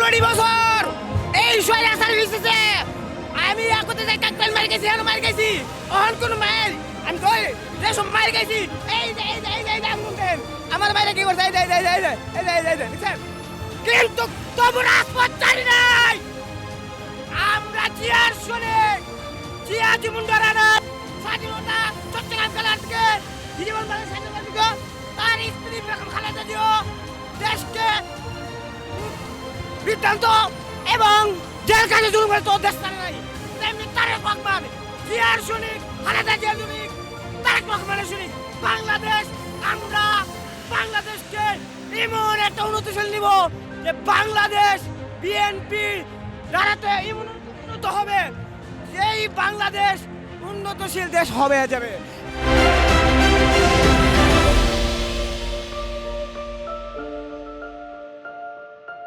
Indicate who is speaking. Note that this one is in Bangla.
Speaker 1: 16 বছর এই সয়া সার্ভিসে আমি একতে যাই কাকতাল মার গেছি আর মার গেছি অহন কোন মার আমি কই যে সব মার গেছি এই আমুন আমার বাইরে কি করছে এই দেখছেন কিন্তু তবু রাজপথ ছাড়ি নাই আমরা জিয়ার শুনে জিয়া জীবন ধরানো স্বাধীনতা চট্টগ্রাম খেলাকে জীবন ধরে স্বাধীনতা দিল তার স্ত্রী বেগম খালেদা জিয়া দেশকে বৃত্তান্ত এবং জেল কাজে জুলুম করে তো দেশ ছাড়ে নাই তেমনি তারেক রহমান জিয়ার শুনি খালেদা জিয়ার শুনি তারেক রহমানের শুনি বাংলাদেশ আমরা বাংলাদেশকে এমন একটা উন্নতিশীল নিব যে বাংলাদেশ বিএনপি দাঁড়াতে এমন উন্নত হবে এই বাংলাদেশ উন্নতশীল দেশ হবে যাবে।